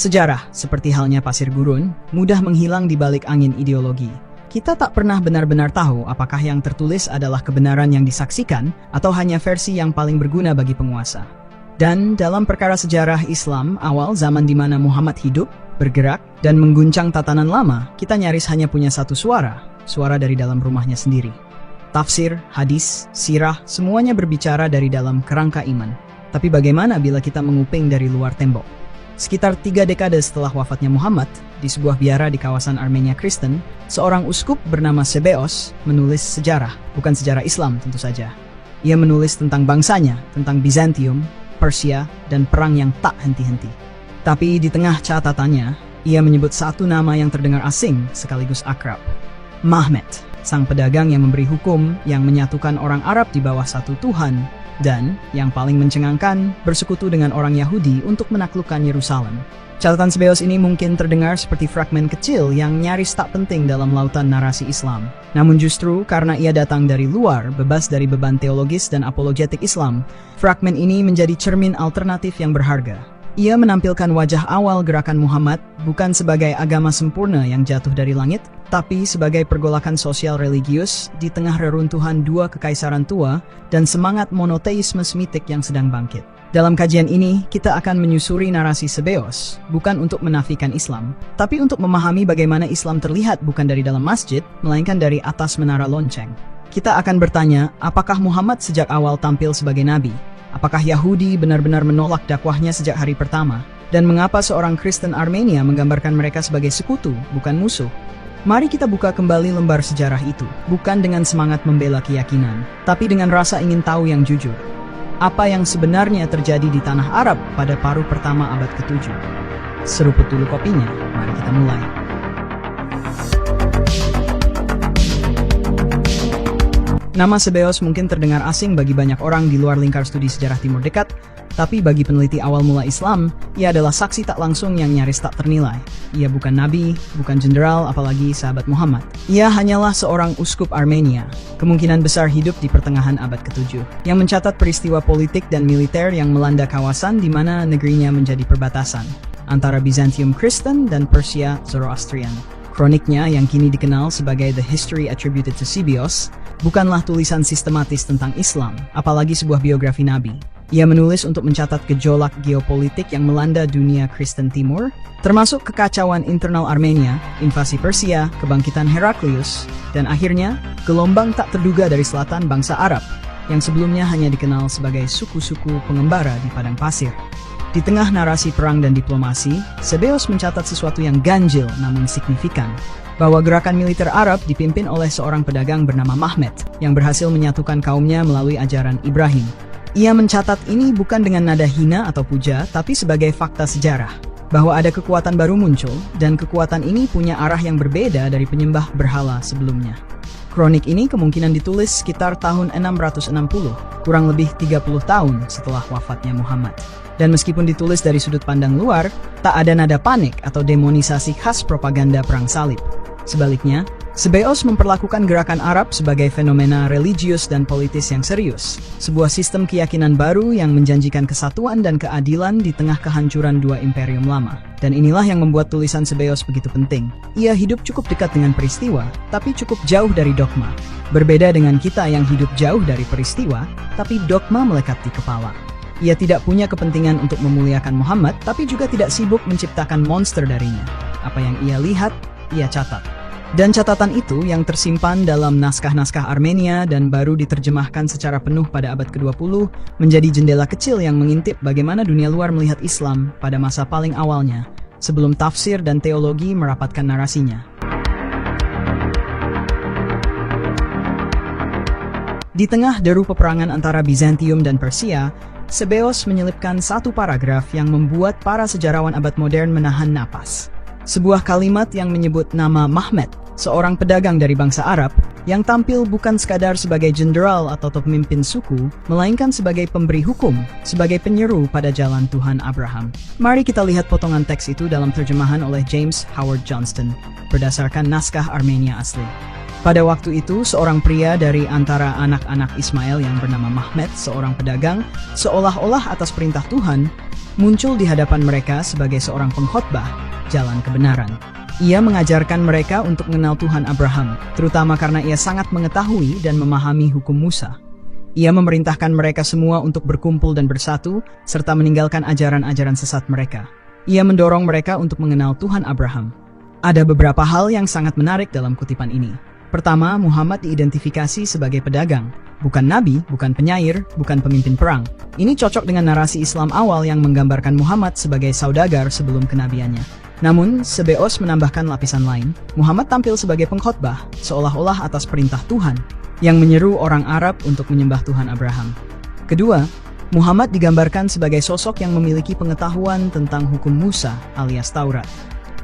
Sejarah, seperti halnya pasir gurun, mudah menghilang di balik angin ideologi. Kita tak pernah benar-benar tahu apakah yang tertulis adalah kebenaran yang disaksikan atau hanya versi yang paling berguna bagi penguasa. Dan dalam perkara sejarah Islam awal zaman di mana Muhammad hidup, bergerak, dan mengguncang tatanan lama, kita nyaris hanya punya satu suara dari dalam rumahnya sendiri. Tafsir, hadis, sirah, semuanya berbicara dari dalam kerangka iman. Tapi bagaimana bila kita menguping dari luar tembok? Sekitar 3 dekade setelah wafatnya Muhammad, di sebuah biara di kawasan Armenia Kristen, seorang uskup bernama Sebeos menulis sejarah, bukan sejarah Islam tentu saja. Ia menulis tentang bangsanya, tentang Bizantium, Persia, dan perang yang tak henti-henti. Tapi di tengah catatannya, ia menyebut satu nama yang terdengar asing sekaligus akrab. Mahmet, sang pedagang yang memberi hukum yang menyatukan orang Arab di bawah satu Tuhan, dan, yang paling mencengangkan, bersekutu dengan orang Yahudi untuk menaklukkan Yerusalem. Catatan Sebeos ini mungkin terdengar seperti fragmen kecil yang nyaris tak penting dalam lautan narasi Islam. Namun justru karena ia datang dari luar, bebas dari beban teologis dan apologetik Islam, fragmen ini menjadi cermin alternatif yang berharga. Ia menampilkan wajah awal gerakan Muhammad bukan sebagai agama sempurna yang jatuh dari langit, tapi sebagai pergolakan sosial religius di tengah reruntuhan dua kekaisaran tua dan semangat monoteisme semitik yang sedang bangkit. Dalam kajian ini, kita akan menyusuri narasi Sebeos, bukan untuk menafikan Islam, tapi untuk memahami bagaimana Islam terlihat bukan dari dalam masjid, melainkan dari atas menara lonceng. Kita akan bertanya, apakah Muhammad sejak awal tampil sebagai nabi? Apakah Yahudi benar-benar menolak dakwahnya sejak hari pertama? Dan mengapa seorang Kristen Armenia menggambarkan mereka sebagai sekutu, bukan musuh? Mari kita buka kembali lembar sejarah itu, bukan dengan semangat membela keyakinan, tapi dengan rasa ingin tahu yang jujur. Apa yang sebenarnya terjadi di tanah Arab pada paruh pertama abad ke-7? Seruput dulu kopinya, mari kita mulai. Nama Sebeos mungkin terdengar asing bagi banyak orang di luar lingkar studi sejarah Timur Dekat, tapi bagi peneliti awal mula Islam, ia adalah saksi tak langsung yang nyaris tak ternilai. Ia bukan nabi, bukan jenderal, apalagi sahabat Muhammad. Ia hanyalah seorang uskup Armenia, kemungkinan besar hidup di pertengahan abad ke-7, yang mencatat peristiwa politik dan militer yang melanda kawasan di mana negerinya menjadi perbatasan antara Bizantium Kristen dan Persia Zoroastrian. Kroniknya yang kini dikenal sebagai The History Attributed to Sebeos bukanlah tulisan sistematis tentang Islam, apalagi sebuah biografi nabi. Ia menulis untuk mencatat gejolak geopolitik yang melanda dunia Kristen Timur, termasuk kekacauan internal Armenia, invasi Persia, kebangkitan Heraklius, dan akhirnya gelombang tak terduga dari selatan bangsa Arab, yang sebelumnya hanya dikenal sebagai suku-suku pengembara di padang pasir. Di tengah narasi perang dan diplomasi, Sebeos mencatat sesuatu yang ganjil namun signifikan, bahwa gerakan militer Arab dipimpin oleh seorang pedagang bernama Mahmet, yang berhasil menyatukan kaumnya melalui ajaran Ibrahim. Ia mencatat ini bukan dengan nada hina atau puja, tapi sebagai fakta sejarah, bahwa ada kekuatan baru muncul, dan kekuatan ini punya arah yang berbeda dari penyembah berhala sebelumnya. Kronik ini kemungkinan ditulis sekitar tahun 660, kurang lebih 30 tahun setelah wafatnya Muhammad. Dan meskipun ditulis dari sudut pandang luar, tak ada nada panik atau demonisasi khas propaganda perang salib. Sebaliknya, Sebeos memperlakukan gerakan Arab sebagai fenomena religius dan politis yang serius, sebuah sistem keyakinan baru yang menjanjikan kesatuan dan keadilan di tengah kehancuran dua imperium lama. Dan inilah yang membuat tulisan Sebeos begitu penting. Ia hidup cukup dekat dengan peristiwa, tapi cukup jauh dari dogma. Berbeda dengan kita yang hidup jauh dari peristiwa, tapi dogma melekat di kepala. Ia tidak punya kepentingan untuk memuliakan Muhammad, tapi juga tidak sibuk menciptakan monster darinya. Apa yang ia lihat, ia catat. Dan catatan itu yang tersimpan dalam naskah-naskah Armenia dan baru diterjemahkan secara penuh pada abad ke-20 menjadi jendela kecil yang mengintip bagaimana dunia luar melihat Islam pada masa paling awalnya, sebelum tafsir dan teologi merapatkan narasinya. Di tengah deru peperangan antara Bizantium dan Persia, Sebeos menyelipkan satu paragraf yang membuat para sejarawan abad modern menahan napas. Sebuah kalimat yang menyebut nama Mahmet, seorang pedagang dari bangsa Arab, yang tampil bukan sekadar sebagai jenderal atau pemimpin suku, melainkan sebagai pemberi hukum, sebagai penyeru pada jalan Tuhan Abraham. Mari kita lihat potongan teks itu dalam terjemahan oleh James Howard Johnston, berdasarkan naskah Armenia asli. Pada waktu itu, seorang pria dari antara anak-anak Ismail yang bernama Mahmed, seorang pedagang, seolah-olah atas perintah Tuhan, muncul di hadapan mereka sebagai seorang pengkhotbah jalan kebenaran. Ia mengajarkan mereka untuk mengenal Tuhan Abraham, terutama karena ia sangat mengetahui dan memahami hukum Musa. Ia memerintahkan mereka semua untuk berkumpul dan bersatu, serta meninggalkan ajaran-ajaran sesat mereka. Ia mendorong mereka untuk mengenal Tuhan Abraham. Ada beberapa hal yang sangat menarik dalam kutipan ini. Pertama, Muhammad diidentifikasi sebagai pedagang, bukan nabi, bukan penyair, bukan pemimpin perang. Ini cocok dengan narasi Islam awal yang menggambarkan Muhammad sebagai saudagar sebelum kenabiannya. Namun, Sebeos menambahkan lapisan lain. Muhammad tampil sebagai pengkhotbah, seolah-olah atas perintah Tuhan, yang menyeru orang Arab untuk menyembah Tuhan Abraham. Kedua, Muhammad digambarkan sebagai sosok yang memiliki pengetahuan tentang hukum Musa alias Taurat.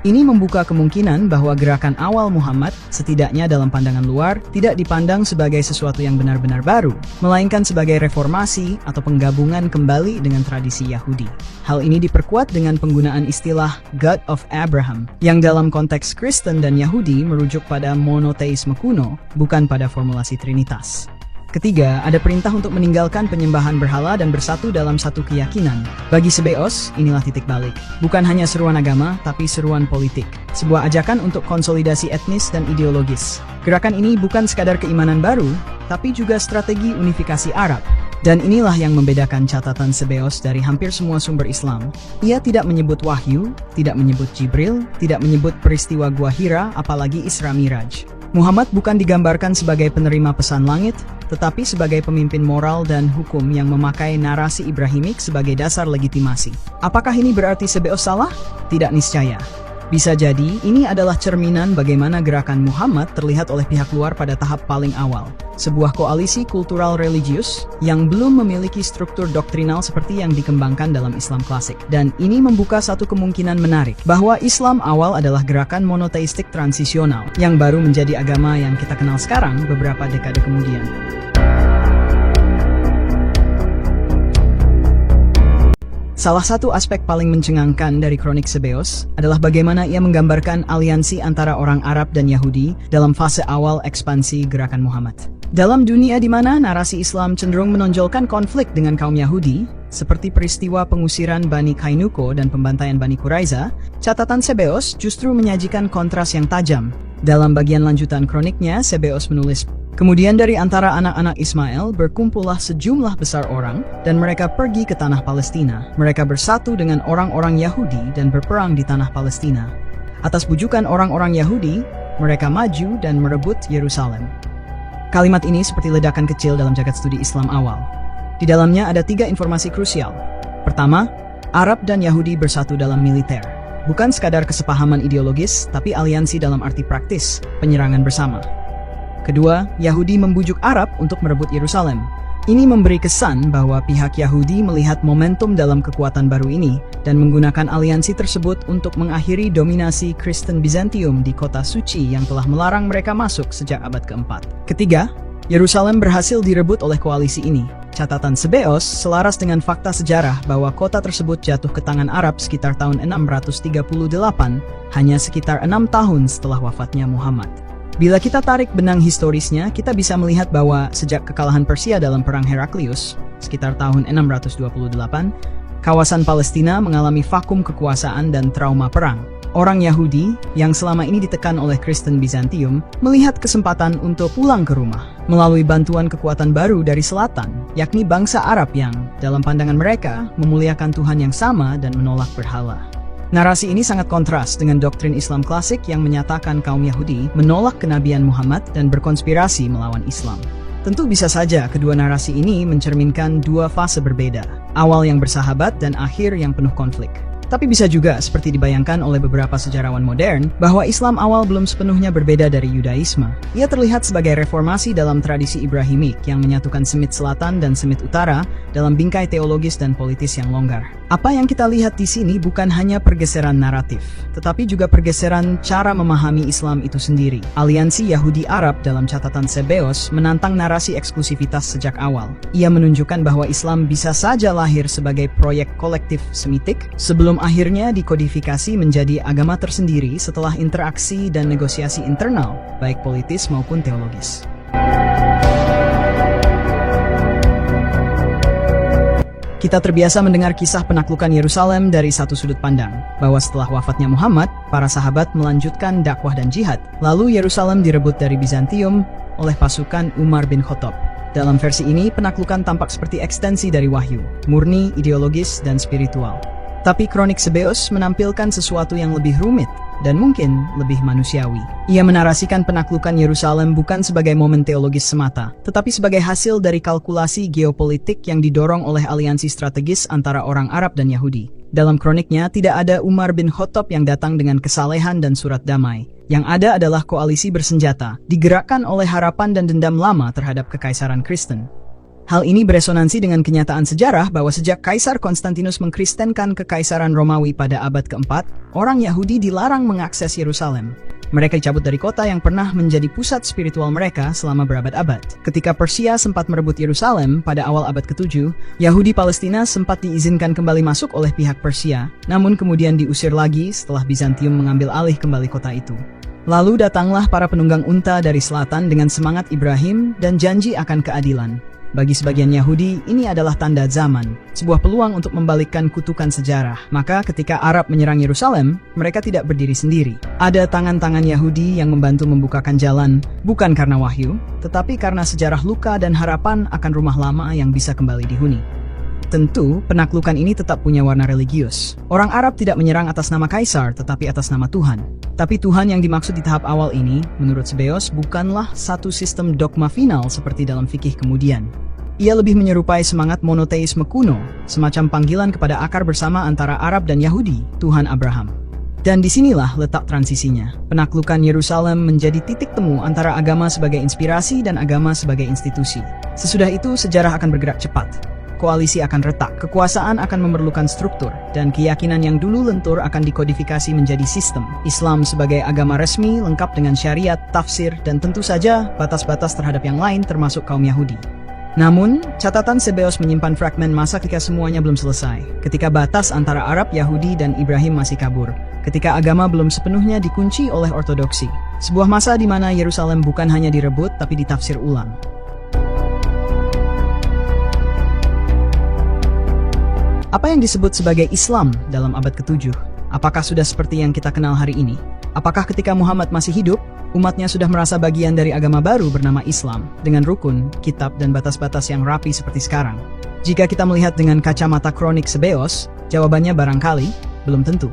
Ini membuka kemungkinan bahwa gerakan awal Muhammad, setidaknya dalam pandangan luar, tidak dipandang sebagai sesuatu yang benar-benar baru, melainkan sebagai reformasi atau penggabungan kembali dengan tradisi Yahudi. Hal ini diperkuat dengan penggunaan istilah God of Abraham, yang dalam konteks Kristen dan Yahudi merujuk pada monoteisme kuno, bukan pada formulasi Trinitas. Ketiga, ada perintah untuk meninggalkan penyembahan berhala dan bersatu dalam satu keyakinan. Bagi Sebeos, inilah titik balik. Bukan hanya seruan agama, tapi seruan politik. Sebuah ajakan untuk konsolidasi etnis dan ideologis. Gerakan ini bukan sekadar keimanan baru, tapi juga strategi unifikasi Arab. Dan inilah yang membedakan catatan Sebeos dari hampir semua sumber Islam. Ia tidak menyebut wahyu, tidak menyebut Jibril, tidak menyebut peristiwa Gua Hira, apalagi Isra Miraj. Muhammad bukan digambarkan sebagai penerima pesan langit, tetapi sebagai pemimpin moral dan hukum yang memakai narasi Ibrahimik sebagai dasar legitimasi. Apakah ini berarti Sebeos salah? Tidak niscaya. Bisa jadi, ini adalah cerminan bagaimana gerakan Muhammad terlihat oleh pihak luar pada tahap paling awal. Sebuah koalisi kultural religius yang belum memiliki struktur doktrinal seperti yang dikembangkan dalam Islam klasik. Dan ini membuka satu kemungkinan menarik, bahwa Islam awal adalah gerakan monoteistik transisional, yang baru menjadi agama yang kita kenal sekarang beberapa dekade kemudian. Salah satu aspek paling mencengangkan dari kronik Sebeos adalah bagaimana ia menggambarkan aliansi antara orang Arab dan Yahudi dalam fase awal ekspansi gerakan Muhammad. Dalam dunia di mana narasi Islam cenderung menonjolkan konflik dengan kaum Yahudi, seperti peristiwa pengusiran Bani Kainuko dan pembantaian Bani Quraiza, catatan Sebeos justru menyajikan kontras yang tajam. Dalam bagian lanjutan kroniknya, Sebeos menulis, "Kemudian dari antara anak-anak Ismail berkumpullah sejumlah besar orang, dan mereka pergi ke tanah Palestina. Mereka bersatu dengan orang-orang Yahudi dan berperang di tanah Palestina. Atas bujukan orang-orang Yahudi, mereka maju dan merebut Yerusalem." Kalimat ini seperti ledakan kecil dalam jagat studi Islam awal. Di dalamnya ada 3 informasi krusial. Pertama, Arab dan Yahudi bersatu dalam militer. Bukan sekadar kesepahaman ideologis, tapi aliansi dalam arti praktis, penyerangan bersama. Kedua, Yahudi membujuk Arab untuk merebut Yerusalem. Ini memberi kesan bahwa pihak Yahudi melihat momentum dalam kekuatan baru ini dan menggunakan aliansi tersebut untuk mengakhiri dominasi Kristen Bizantium di kota suci yang telah melarang mereka masuk sejak abad keempat. Ketiga, Yerusalem berhasil direbut oleh koalisi ini. Catatan Sebeos selaras dengan fakta sejarah bahwa kota tersebut jatuh ke tangan Arab sekitar tahun 638, hanya sekitar 6 tahun setelah wafatnya Muhammad. Bila kita tarik benang historisnya, kita bisa melihat bahwa sejak kekalahan Persia dalam Perang Heraklius, sekitar tahun 628, kawasan Palestina mengalami vakum kekuasaan dan trauma perang. Orang Yahudi, yang selama ini ditekan oleh Kristen Bizantium, melihat kesempatan untuk pulang ke rumah, melalui bantuan kekuatan baru dari selatan, yakni bangsa Arab yang, dalam pandangan mereka, memuliakan Tuhan yang sama dan menolak berhala. Narasi ini sangat kontras dengan doktrin Islam klasik yang menyatakan kaum Yahudi menolak kenabian Muhammad dan berkonspirasi melawan Islam. Tentu bisa saja kedua narasi ini mencerminkan 2 fase berbeda, awal yang bersahabat dan akhir yang penuh konflik. Tapi bisa juga, seperti dibayangkan oleh beberapa sejarawan modern, bahwa Islam awal belum sepenuhnya berbeda dari Yudaisme. Ia terlihat sebagai reformasi dalam tradisi Ibrahimik yang menyatukan Semit Selatan dan Semit Utara dalam bingkai teologis dan politis yang longgar. Apa yang kita lihat di sini bukan hanya pergeseran naratif, tetapi juga pergeseran cara memahami Islam itu sendiri. Aliansi Yahudi-Arab dalam catatan Sebeos menantang narasi eksklusivitas sejak awal. Ia menunjukkan bahwa Islam bisa saja lahir sebagai proyek kolektif Semitik sebelum sebelum akhirnya dikodifikasi menjadi agama tersendiri setelah interaksi dan negosiasi internal, baik politis maupun teologis. Kita terbiasa mendengar kisah penaklukan Yerusalem dari satu sudut pandang, bahwa setelah wafatnya Muhammad, para sahabat melanjutkan dakwah dan jihad, lalu Yerusalem direbut dari Bizantium oleh pasukan Umar bin Khattab. Dalam versi ini, penaklukan tampak seperti ekstensi dari wahyu, murni, ideologis, dan spiritual. Tapi kronik Sebeos menampilkan sesuatu yang lebih rumit dan mungkin lebih manusiawi. Ia menarasikan penaklukan Yerusalem bukan sebagai momen teologis semata, tetapi sebagai hasil dari kalkulasi geopolitik yang didorong oleh aliansi strategis antara orang Arab dan Yahudi. Dalam kroniknya, tidak ada Umar bin Khattab yang datang dengan kesalehan dan surat damai. Yang ada adalah koalisi bersenjata, digerakkan oleh harapan dan dendam lama terhadap kekaisaran Kristen. Hal ini beresonansi dengan kenyataan sejarah bahwa sejak Kaisar Konstantinus mengkristenkan kekaisaran Romawi pada abad keempat, orang Yahudi dilarang mengakses Yerusalem. Mereka dicabut dari kota yang pernah menjadi pusat spiritual mereka selama berabad-abad. Ketika Persia sempat merebut Yerusalem pada awal abad ke-7, Yahudi Palestina sempat diizinkan kembali masuk oleh pihak Persia, namun kemudian diusir lagi setelah Bizantium mengambil alih kembali kota itu. Lalu datanglah para penunggang unta dari selatan dengan semangat Ibrahim dan janji akan keadilan. Bagi sebagian Yahudi, ini adalah tanda zaman, sebuah peluang untuk membalikkan kutukan sejarah. Maka ketika Arab menyerang Yerusalem, mereka tidak berdiri sendiri. Ada tangan-tangan Yahudi yang membantu membukakan jalan, bukan karena wahyu, tetapi karena sejarah luka dan harapan akan rumah lama yang bisa kembali dihuni. Tentu, penaklukan ini tetap punya warna religius. Orang Arab tidak menyerang atas nama Kaisar, tetapi atas nama Tuhan. Tapi Tuhan yang dimaksud di tahap awal ini, menurut Sebeos, bukanlah satu sistem dogma final seperti dalam fikih kemudian. Ia lebih menyerupai semangat monoteisme kuno, semacam panggilan kepada akar bersama antara Arab dan Yahudi, Tuhan Abraham. Dan disinilah letak transisinya. Penaklukan Yerusalem menjadi titik temu antara agama sebagai inspirasi dan agama sebagai institusi. Sesudah itu, sejarah akan bergerak cepat. Koalisi akan retak, kekuasaan akan memerlukan struktur, dan keyakinan yang dulu lentur akan dikodifikasi menjadi sistem. Islam sebagai agama resmi, lengkap dengan syariat, tafsir, dan tentu saja batas-batas terhadap yang lain termasuk kaum Yahudi. Namun, catatan Sebeos menyimpan fragmen masa ketika semuanya belum selesai, ketika batas antara Arab, Yahudi, dan Ibrahim masih kabur, ketika agama belum sepenuhnya dikunci oleh ortodoksi. Sebuah masa di mana Yerusalem bukan hanya direbut, tapi ditafsir ulang. Apa yang disebut sebagai Islam dalam abad ke-7? Apakah sudah seperti yang kita kenal hari ini? Apakah ketika Muhammad masih hidup, umatnya sudah merasa bagian dari agama baru bernama Islam, dengan rukun, kitab, dan batas-batas yang rapi seperti sekarang? Jika kita melihat dengan kacamata kronik Sebeos, jawabannya barangkali belum tentu.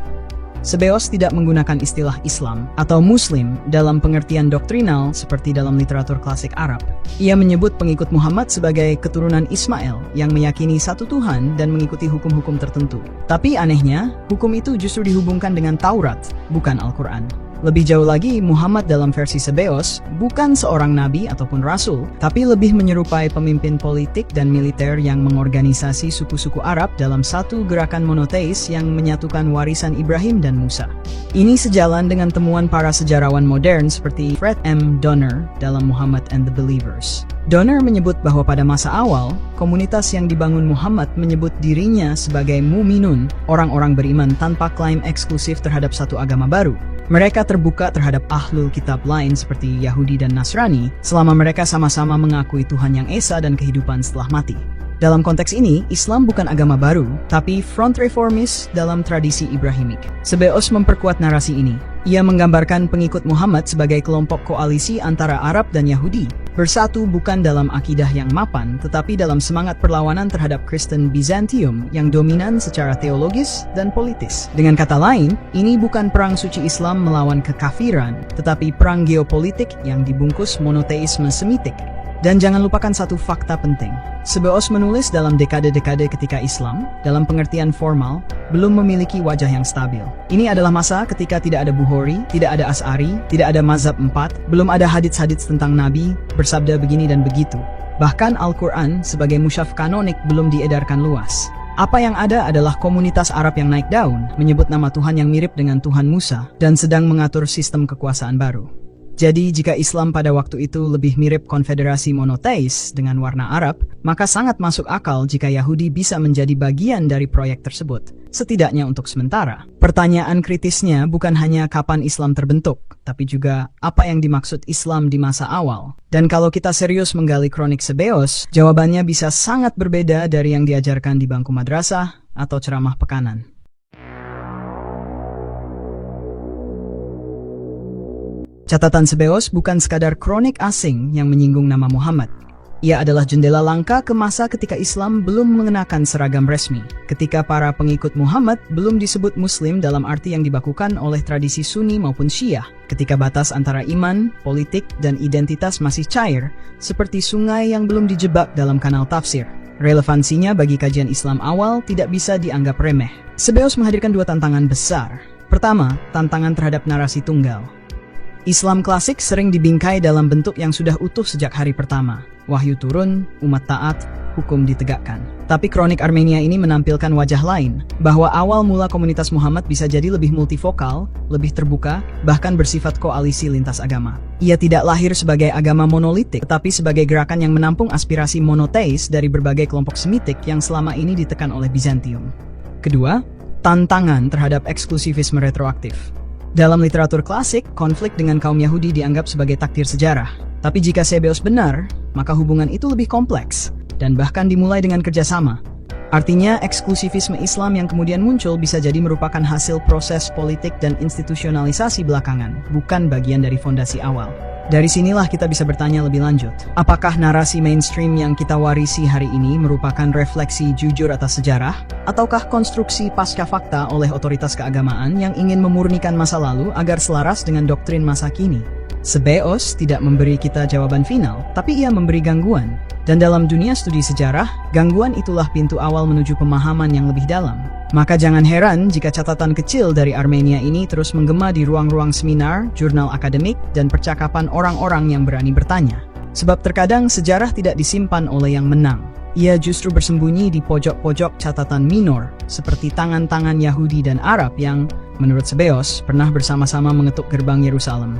Sebeos tidak menggunakan istilah Islam atau Muslim dalam pengertian doktrinal seperti dalam literatur klasik Arab. Ia menyebut pengikut Muhammad sebagai keturunan Ismail yang meyakini satu Tuhan dan mengikuti hukum-hukum tertentu. Tapi anehnya, hukum itu justru dihubungkan dengan Taurat, bukan Al-Quran. Lebih jauh lagi, Muhammad dalam versi Sebeos bukan seorang nabi ataupun rasul, tapi lebih menyerupai pemimpin politik dan militer yang mengorganisasi suku-suku Arab dalam satu gerakan monoteis yang menyatukan warisan Ibrahim dan Musa. Ini sejalan dengan temuan para sejarawan modern seperti Fred M. Donner dalam Muhammad and the Believers. Donner menyebut bahwa pada masa awal, komunitas yang dibangun Muhammad menyebut dirinya sebagai mu'minun, orang-orang beriman tanpa klaim eksklusif terhadap satu agama baru. Mereka terbuka terhadap ahlul kitab lain seperti Yahudi dan Nasrani selama mereka sama-sama mengakui Tuhan yang Esa dan kehidupan setelah mati. Dalam konteks ini, Islam bukan agama baru, tapi front reformis dalam tradisi Ibrahimik. Sebeos memperkuat narasi ini. Ia menggambarkan pengikut Muhammad sebagai kelompok koalisi antara Arab dan Yahudi, bersatu bukan dalam akidah yang mapan, tetapi dalam semangat perlawanan terhadap Kristen Bizantium yang dominan secara teologis dan politis. Dengan kata lain, ini bukan perang suci Islam melawan kekafiran, tetapi perang geopolitik yang dibungkus monoteisme Semitik. Dan jangan lupakan satu fakta penting. Sebeos menulis dalam dekade-dekade ketika Islam, dalam pengertian formal, belum memiliki wajah yang stabil. Ini adalah masa ketika tidak ada Bukhari, tidak ada As'ari, tidak ada Mazhab 4, belum ada hadits-hadits tentang Nabi, bersabda begini dan begitu. Bahkan Al-Quran sebagai mushaf kanonik belum diedarkan luas. Apa yang ada adalah komunitas Arab yang naik daun, menyebut nama Tuhan yang mirip dengan Tuhan Musa, dan sedang mengatur sistem kekuasaan baru. Jadi jika Islam pada waktu itu lebih mirip konfederasi monoteis dengan warna Arab, maka sangat masuk akal jika Yahudi bisa menjadi bagian dari proyek tersebut, setidaknya untuk sementara. Pertanyaan kritisnya bukan hanya kapan Islam terbentuk, tapi juga apa yang dimaksud Islam di masa awal. Dan kalau kita serius menggali kronik Sebeos, jawabannya bisa sangat berbeda dari yang diajarkan di bangku madrasah atau ceramah pekanan. Catatan Sebeos bukan sekadar kronik asing yang menyinggung nama Muhammad. Ia adalah jendela langka ke masa ketika Islam belum mengenakan seragam resmi, ketika para pengikut Muhammad belum disebut Muslim dalam arti yang dibakukan oleh tradisi Sunni maupun Syiah, ketika batas antara iman, politik, dan identitas masih cair, seperti sungai yang belum dijebak dalam kanal tafsir. Relevansinya bagi kajian Islam awal tidak bisa dianggap remeh. Sebeos menghadirkan dua tantangan besar. Pertama, tantangan terhadap narasi tunggal. Islam klasik sering dibingkai dalam bentuk yang sudah utuh sejak hari pertama. Wahyu turun, umat taat, hukum ditegakkan. Tapi kronik Armenia ini menampilkan wajah lain, bahwa awal mula komunitas Muhammad bisa jadi lebih multivokal, lebih terbuka, bahkan bersifat koalisi lintas agama. Ia tidak lahir sebagai agama monolitik, tetapi sebagai gerakan yang menampung aspirasi monoteis dari berbagai kelompok Semitik yang selama ini ditekan oleh Bizantium. Kedua, tantangan terhadap eksklusivisme retroaktif. Dalam literatur klasik, konflik dengan kaum Yahudi dianggap sebagai takdir sejarah. Tapi jika Sebeos benar, maka hubungan itu lebih kompleks, dan bahkan dimulai dengan kerjasama. Artinya, eksklusivisme Islam yang kemudian muncul bisa jadi merupakan hasil proses politik dan institusionalisasi belakangan, bukan bagian dari fondasi awal. Dari sinilah kita bisa bertanya lebih lanjut. Apakah narasi mainstream yang kita warisi hari ini merupakan refleksi jujur atas sejarah? Ataukah konstruksi pasca fakta oleh otoritas keagamaan yang ingin memurnikan masa lalu agar selaras dengan doktrin masa kini? Sebeos tidak memberi kita jawaban final, tapi ia memberi gangguan. Dan dalam dunia studi sejarah, gangguan itulah pintu awal menuju pemahaman yang lebih dalam. Maka jangan heran jika catatan kecil dari Armenia ini terus menggema di ruang-ruang seminar, jurnal akademik, dan percakapan orang-orang yang berani bertanya. Sebab terkadang sejarah tidak disimpan oleh yang menang. Ia justru bersembunyi di pojok-pojok catatan minor, seperti tangan-tangan Yahudi dan Arab yang, menurut Sebeos, pernah bersama-sama mengetuk gerbang Yerusalem.